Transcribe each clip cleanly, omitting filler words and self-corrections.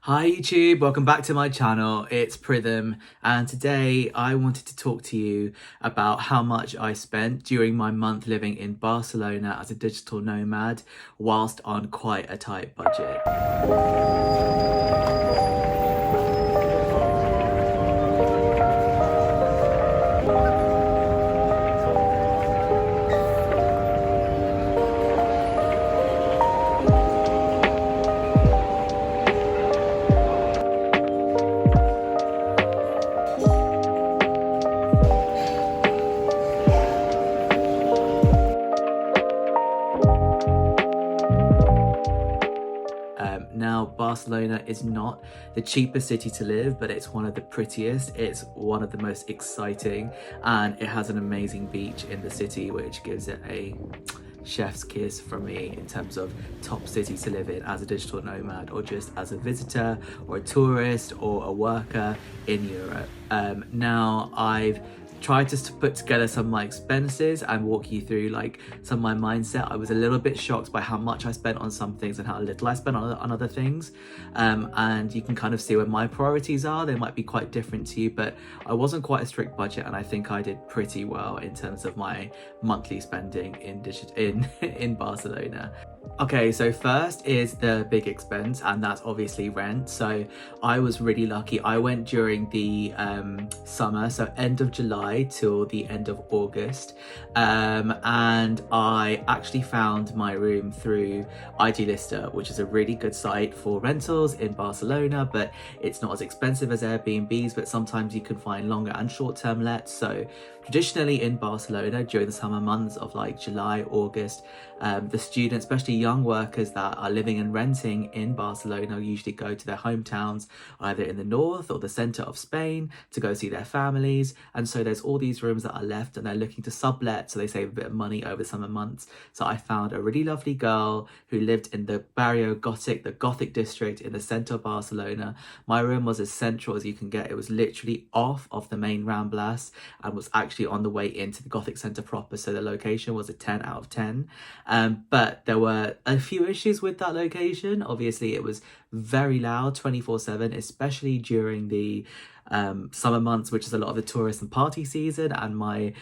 Hi YouTube, welcome back to my channel. It's Pritham, and today I wanted to talk to you about how much I spent during my month living in Barcelona as a digital nomad whilst on quite a tight budget. Now, Barcelona is not the cheapest city to live, but it's one of the prettiest, it's one of the most exciting, and it has an amazing beach in the city, which gives it a chef's kiss from me in terms of top city to live in as a digital nomad or just as a visitor or a tourist or a worker in Europe. Now, I've tried to put together some of my expenses and walk you through like some of my mindset. I was a little bit shocked by how much I spent on some things and how little I spent on other things, and you can kind of see where my priorities are. They might be quite different to you, but I wasn't quite a strict budget, and I think I did pretty well in terms of my monthly spending in Barcelona. Okay, so first is the big expense, and that's obviously rent. So I was really lucky. I went during the summer, so end of July till the end of August, and I actually found my room through IG which is a really good site for rentals in Barcelona, but it's not as expensive as Airbnbs, but sometimes you can find longer and short-term lets. So traditionally in Barcelona during the summer months of like July, August, the students, especially young workers that are living and renting in Barcelona, usually go to their hometowns either in the north or the center of Spain to go see their families. And so there's all these rooms that are left and they're looking to sublet, so they save a bit of money over the summer months. So I found a really lovely girl who lived in the Barrio Gothic, the Gothic district in the center of Barcelona. My room was as central as you can get. It was literally off of the main Ramblas and was actually on the way into the Gothic center proper. So the location was a 10 out of 10. But there were a few issues with that location. Obviously, it was very loud 24/7, especially during the summer months, which is a lot of the tourist and party season. And my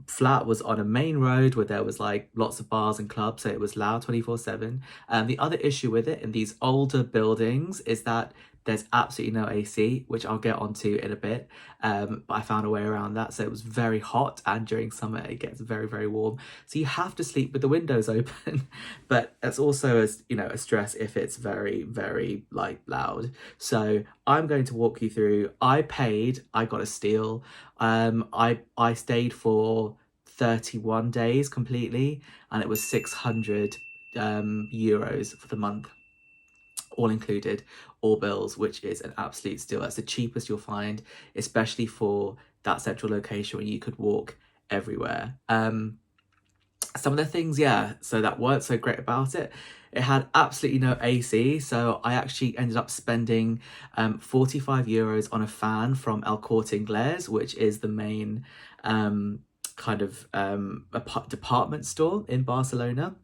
flat was on a main road where there was like lots of bars and clubs, so it was loud 24/7. The other issue with it in these older buildings is that there's absolutely no AC, which I'll get onto in a bit, but I found a way around that. So it was very hot, and during summer it gets very, very warm, so you have to sleep with the windows open. But it's also, as you know, a stress if it's very, very like loud. So I'm going to walk you through. I got a steal. I stayed for 31 days completely, and it was 600 euros for the month, all included, all bills, which is an absolute steal. That's the cheapest you'll find, especially for that central location where you could walk everywhere. Some of the things, so that weren't so great about it. It had absolutely no AC, so I actually ended up spending 45 euros on a fan from El Corte Inglés, which is the main department store in Barcelona.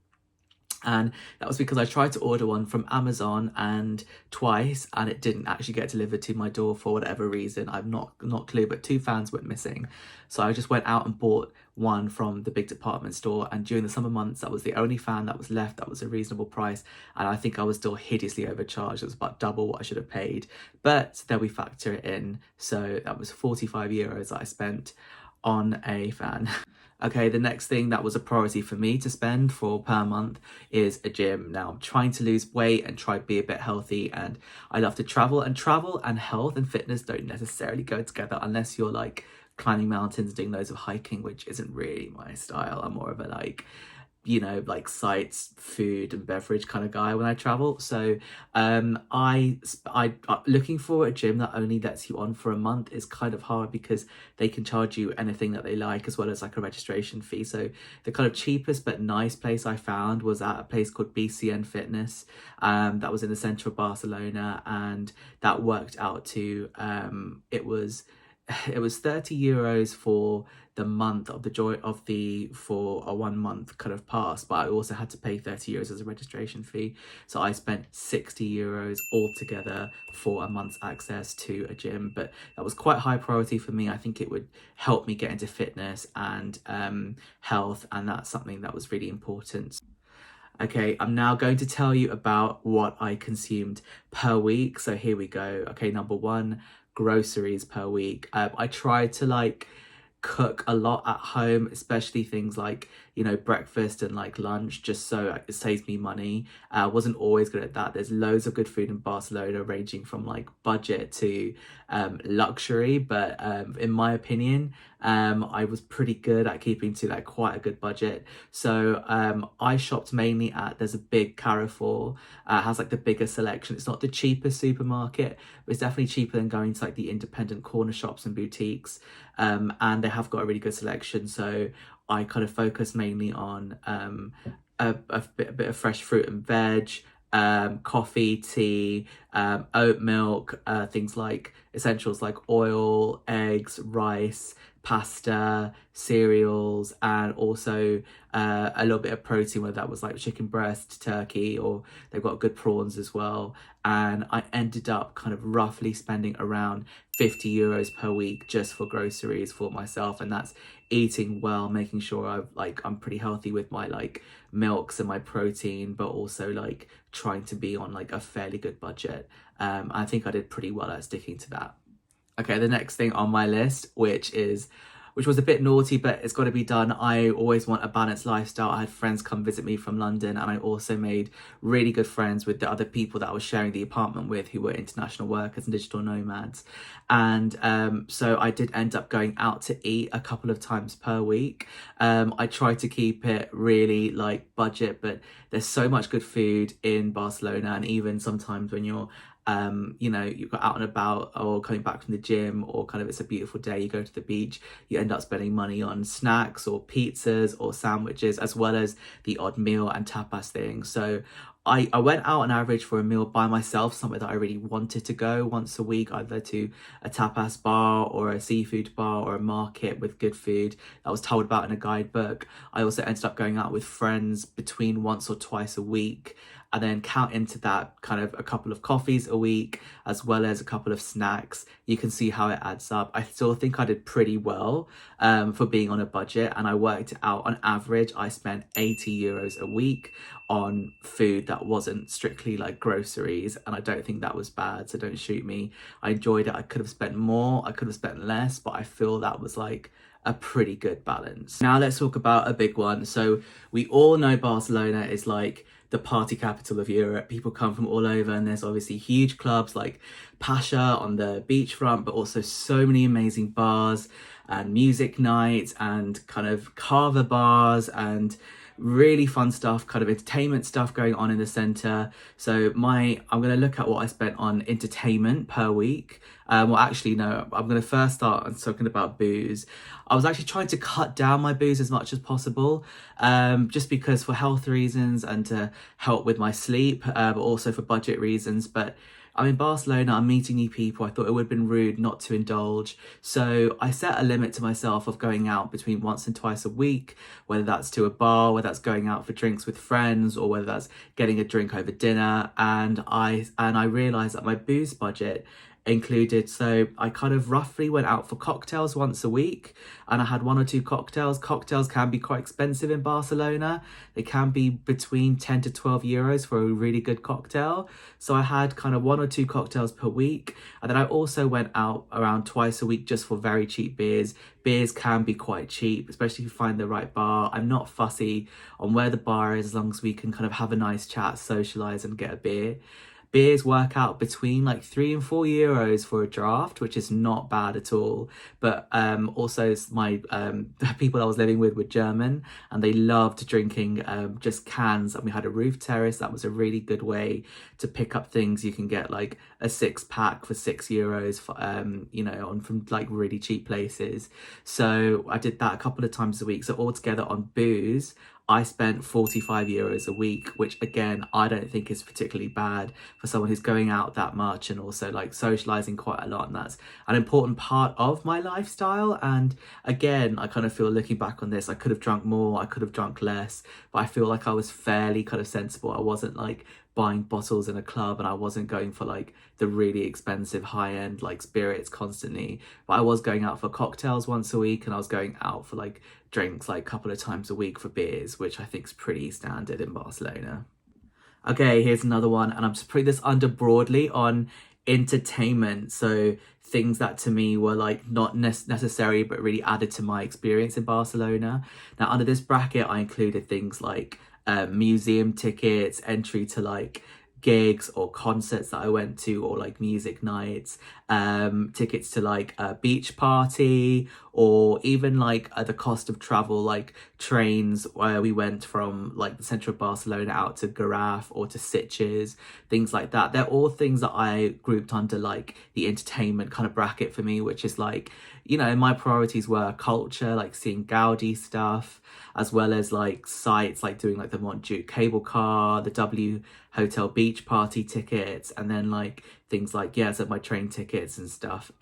And that was because I tried to order one from Amazon and twice, and it didn't actually get delivered to my door for whatever reason. I'm not clear, but 2 fans went missing. So I just went out and bought one from the big department store, and during the summer months that was the only fan that was left that was a reasonable price, and I think I was still hideously overcharged. It was about double what I should have paid, but then we factor it in, so that was 45 euros that I spent on a fan. Okay, the next thing that was a priority for me to spend for per month is a gym. Now, I'm trying to lose weight and try to be a bit healthy, and I love to travel and health and fitness don't necessarily go together unless you're like climbing mountains, doing loads of hiking, which isn't really my style. I'm more of a like, you know, like sights, food and beverage kind of guy when I travel. So I looking for a gym that only lets you on for a month is kind of hard, because they can charge you anything that they like, as well as like a registration fee. So the kind of cheapest but nice place I found was at a place called BCN Fitness, that was in the center of Barcelona, and that worked out to it was it was 30 euros for the month of the joy of the for a 1 month kind of pass, but I also had to pay 30 euros as a registration fee. So I spent 60 euros altogether for a month's access to a gym. But that was quite high priority for me. I think it would help me get into fitness and health, and that's something that was really important. Okay, I'm now going to tell you about what I consumed per week. So here we go. Okay, number one, groceries per week. I tried to like cook a lot at home, especially things like, you know, breakfast and like lunch, just so it saves me money. Wasn't always good at that. There's loads of good food in Barcelona, ranging from like budget to luxury, but in my opinion, I was pretty good at keeping to like quite a good budget. So I shopped mainly at, there's a big Carrefour, has like the biggest selection. It's not the cheapest supermarket, but it's definitely cheaper than going to like the independent corner shops and boutiques. And they have got a really good selection. So I kind of focus mainly on a bit of fresh fruit and veg, coffee, tea, oat milk, things like essentials like oil, eggs, rice, pasta, cereals, and also a little bit of protein, whether that was like chicken breast, turkey, or they've got good prawns as well. And I ended up kind of roughly spending around 50 euros per week just for groceries for myself, and that's eating well, making sure I'm pretty healthy with my like milks and my protein, but also like trying to be on like a fairly good budget. I think I did pretty well at sticking to that. Okay, the next thing on my list, which was a bit naughty, but it's got to be done. I always want a balanced lifestyle. I had friends come visit me from London, and I also made really good friends with the other people that I was sharing the apartment with, who were international workers and digital nomads. And so I did end up going out to eat a couple of times per week. I try to keep it really like budget, but there's so much good food in Barcelona, and even sometimes when you're you know, you got out and about or coming back from the gym, or kind of it's a beautiful day, you go to the beach, you end up spending money on snacks or pizzas or sandwiches, as well as the odd meal and tapas thing. So I went out on average for a meal by myself, somewhere that I really wanted to go once a week, either to a tapas bar or a seafood bar or a market with good food that I was told about in a guidebook. I also ended up going out with friends between once or twice a week, and then count into that kind of a couple of coffees a week, as well as a couple of snacks. You can see how it adds up. I still think I did pretty well for being on a budget, and I worked out on average, I spent 80 euros a week on food that wasn't strictly like groceries, and I don't think that was bad, so don't shoot me. I enjoyed it. I could have spent more, I could have spent less, but I feel that was like a pretty good balance. Now let's talk about a big one. So we all know Barcelona is like the party capital of Europe. People come from all over, and there's obviously huge clubs like Pasha on the beachfront, but also so many amazing bars and music nights and kind of carver bars and really fun stuff, kind of entertainment stuff going on in the center. So I'm going to look at what I spent on entertainment per week. Well, actually, no, I'm going to first start on talking about booze. I was actually trying to cut down my booze as much as possible, just because for health reasons and to help with my sleep, but also for budget reasons. But I'm in Barcelona, I'm meeting new people. I thought it would have been rude not to indulge. So I set a limit to myself of going out between once and twice a week, whether that's to a bar, whether that's going out for drinks with friends, or whether that's getting a drink over dinner. And I realized that my booze budget included, so I kind of roughly went out for cocktails once a week, and I had one or two cocktails. Cocktails can be quite expensive in Barcelona. They can be between 10 to 12 euros for a really good cocktail. So I had kind of one or two cocktails per week, and then I also went out around twice a week just for very cheap beers. Beers can be quite cheap, especially if you find the right bar. I'm not fussy on where the bar is, as long as we can kind of have a nice chat, socialize and get a beer. Beers work out between like 3 and 4 euros for a draft, which is not bad at all. But also my the people I was living with were German, and they loved drinking just cans. And we had a roof terrace. That was a really good way to pick up things. You can get like a 6-pack for 6 euros, for, you know, on from like really cheap places. So I did that a couple of times a week. So altogether on booze, I spent 45 euros a week, which again, I don't think is particularly bad for someone who's going out that much and also like socializing quite a lot. And that's an important part of my lifestyle. And again, I kind of feel looking back on this, I could have drunk more, I could have drunk less, but I feel like I was fairly kind of sensible. I wasn't like buying bottles in a club, and I wasn't going for like the really expensive high-end like spirits constantly, but I was going out for cocktails once a week, and I was going out for like drinks like a couple of times a week for beers, which I think is pretty standard in Barcelona. Okay, here's another one, and I'm just putting this under broadly on entertainment. So things that to me were like not necessary, but really added to my experience in Barcelona. Now, under this bracket, I included things like museum tickets, entry to like gigs or concerts that I went to, or like music nights, tickets to like a beach party, or even like the cost of travel, like trains where we went from like the centre of Barcelona out to Garraf or to Sitges, things like that. They're all things that I grouped under like the entertainment kind of bracket for me, which is like, you know, my priorities were culture, like seeing Gaudi stuff, as well as like sites like doing like the Montjuic cable car, the W Hotel beach party tickets, and then like things like, yeah, so my train tickets and stuff.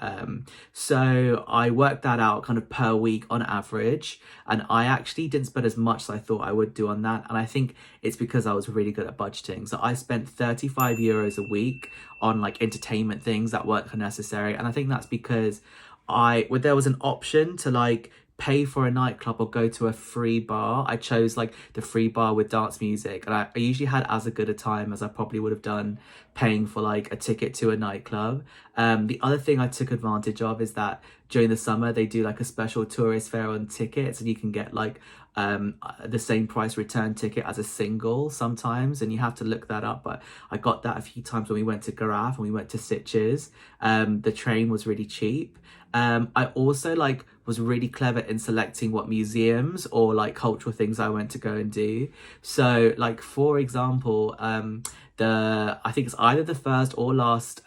So I worked that out kind of per week on average, and I actually didn't spend as much as I thought I would do on that. And I think it's because I was really good at budgeting. So I spent 35 euros a week on like entertainment things that weren't necessary. And I think that's because there was an option to like pay for a nightclub or go to a free bar. I chose like the free bar with dance music, and I usually had as a good a time as I probably would have done paying for like a ticket to a nightclub. The other thing I took advantage of is that during the summer they do like a special tourist fair on tickets, and you can get like the same price return ticket as a single sometimes, and you have to look that up, but I got that a few times when we went to Garraf and we went to Sitges. The train was really cheap. I also like was really clever in selecting what museums or like cultural things I went to go and do. So like, for example, I think it's either the first or last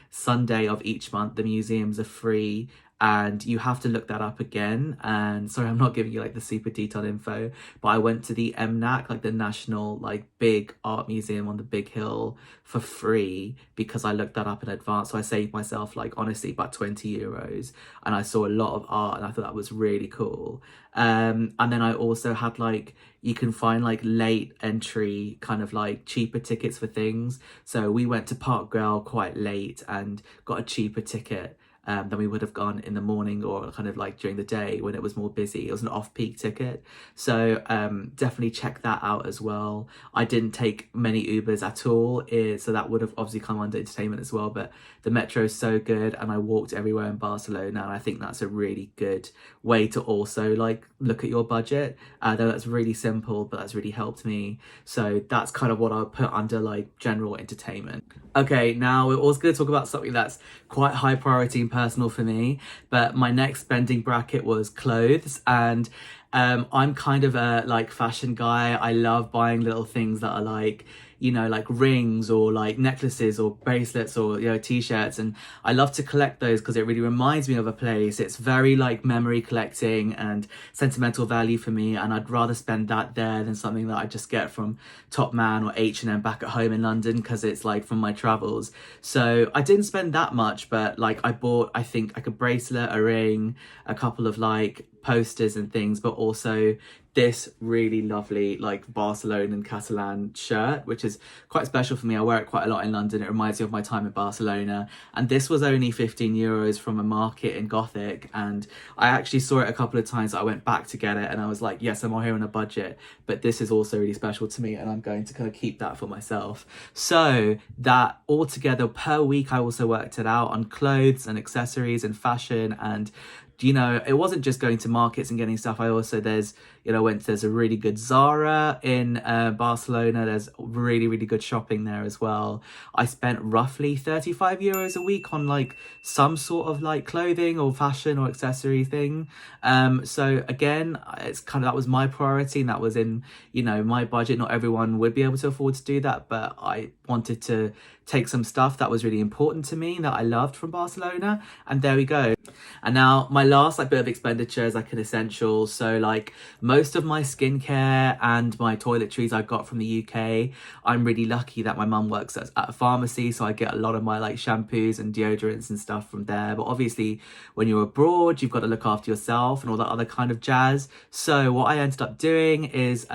Sunday of each month, the museums are free, and you have to look that up again. And sorry, I'm not giving you like the super detailed info, but I went to the MNAC, like the national like big art museum on the big hill, for free because I looked that up in advance. So I saved myself like honestly about 20 euros, and I saw a lot of art, and I thought that was really cool. And then I also had like, you can find like late entry kind of like cheaper tickets for things. So we went to Park Güell quite late and got a cheaper ticket than we would have gone in the morning or kind of like during the day when it was more busy. It was an off-peak ticket. So definitely check that out as well. I didn't take many Ubers at all, so that would have obviously come under entertainment as well, but the metro is so good, and I walked everywhere in Barcelona, and I think that's a really good way to also like look at your budget. Though that's really simple, but that's really helped me. So that's kind of what I would put under like general entertainment. Okay, now we're also going to talk about something that's quite high priority and personal for me, but my next spending bracket was clothes. And I'm kind of a like fashion guy. I love buying little things that are like, you know, like rings or like necklaces or bracelets or, you know, t-shirts, and I love to collect those because it really reminds me of a place. It's very like memory collecting and sentimental value for me, and I'd rather spend that there than something that I just get from Top Man or H&M back at home in London because it's like from my travels. So I didn't spend that much, but like I bought, I think, like a bracelet, a ring, a couple of like posters and things, but also this really lovely like Barcelona and Catalan shirt, which is quite special for me. I wear it quite a lot in London. It reminds me of my time in Barcelona, and this was only 15 euros from a market in Gothic, and I actually saw it a couple of times. I went back to get it, and I was like, yes, I'm all here on a budget, but this is also really special to me, and I'm going to kind of keep that for myself. So that altogether per week, I also worked it out on clothes and accessories and fashion. And you know, it wasn't just going to markets and getting stuff. I also, there's a really good Zara in Barcelona. There's really, really good shopping there as well. I spent roughly 35 euros a week on like some sort of like clothing or fashion or accessory thing. So again, it's kind of, that was my priority, and that was in, you know, my budget. Not everyone would be able to afford to do that, but I wanted to take some stuff that was really important to me that I loved from Barcelona, and there we go. And now my last like bit of expenditure is like an essential. So like most of my skincare and my toiletries I got from the UK. I'm really lucky that my mum works at a pharmacy, so I get a lot of my like shampoos and deodorants and stuff from there. But obviously when you're abroad, you've got to look after yourself and all that other kind of jazz. So what I ended up doing is,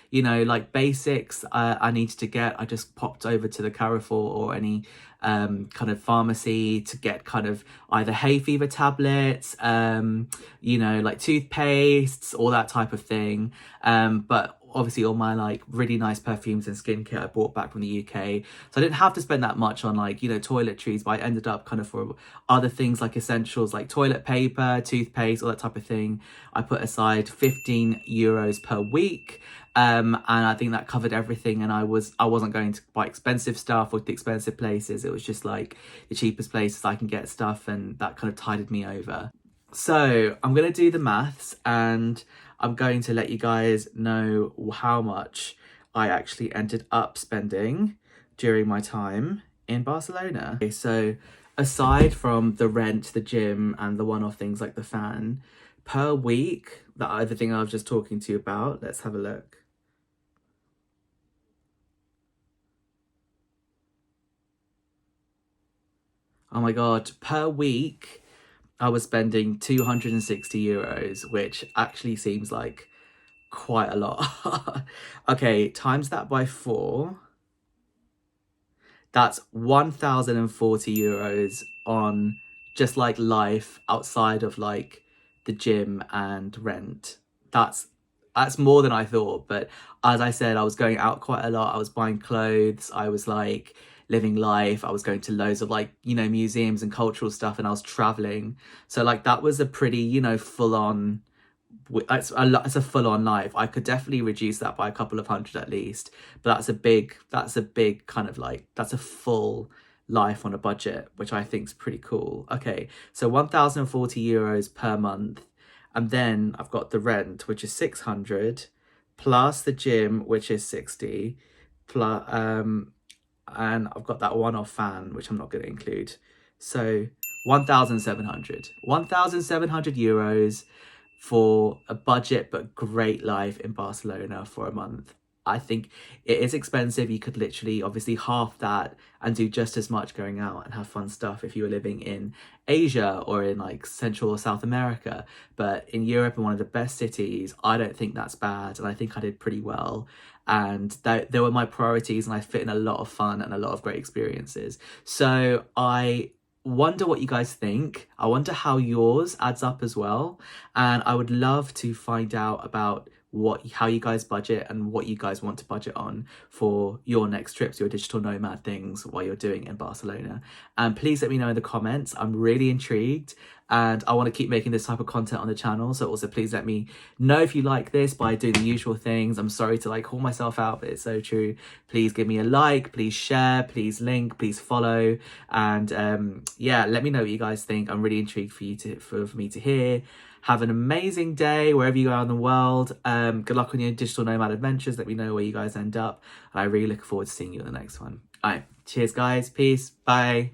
you know, like basics I needed to get, I just popped over to the Carrefour or any kind of pharmacy to get kind of either hay fever tablets, you know, like toothpastes, all that type of thing. But obviously all my like really nice perfumes and skincare I brought back from the UK. So I didn't have to spend that much on like, you know, toiletries, but I ended up kind of for other things like essentials like toilet paper, toothpaste, all that type of thing. I put aside 15 euros per week. And I think that covered everything, and I wasn't going to buy expensive stuff or the expensive places. It was just like the cheapest places I can get stuff, and that kind of tided me over. So I'm going to do the maths, and I'm going to let you guys know how much I actually ended up spending during my time in Barcelona. Okay, so aside from the rent, the gym, and the one-off things like the fan, per week, that other thing I was just talking to you about, let's have a look. Oh my God, per week, I was spending 260 euros, which actually seems like quite a lot. Okay, times that by 4. That's 1,040 euros on just like life outside of like the gym and rent. That's more than I thought. But as I said, I was going out quite a lot. I was buying clothes. I was like living life. I was going to loads of like, you know, museums and cultural stuff, and I was traveling. So like that was a pretty, you know, full on, it's a full-on life. I could definitely reduce that by a couple of hundred at least, but that's a big kind of like, that's a full life on a budget, which I think is pretty cool. Okay, so 1,040 euros per month, and then I've got the rent, which is 600, plus the gym, which is 60, plus and I've got that one-off fan, which I'm not going to include. So 1,700 euros for a budget but great life in Barcelona for a month. I think it is expensive. You could literally obviously half that and do just as much going out and have fun stuff if you were living in Asia or in like Central or South America. But in Europe, in one of the best cities, I don't think that's bad, and I think I did pretty well. And they were my priorities, and I fit in a lot of fun and a lot of great experiences. So I wonder what you guys think. I wonder how yours adds up as well, and I would love to find out about how you guys budget and what you guys want to budget on for your next trips, your digital nomad things while you're doing in Barcelona. And please let me know in the comments. I'm really intrigued, and I want to keep making this type of content on the channel. So also please let me know if you like this by doing the usual things. I'm sorry to like call myself out, but it's so true. Please give me a like, please share, please link, please follow, and yeah, let me know what you guys think. I'm really intrigued for me to hear. Have an amazing day wherever you are in the world. Good luck on your digital nomad adventures. Let me know where you guys end up. And I really look forward to seeing you in the next one. All right, cheers guys, peace, bye.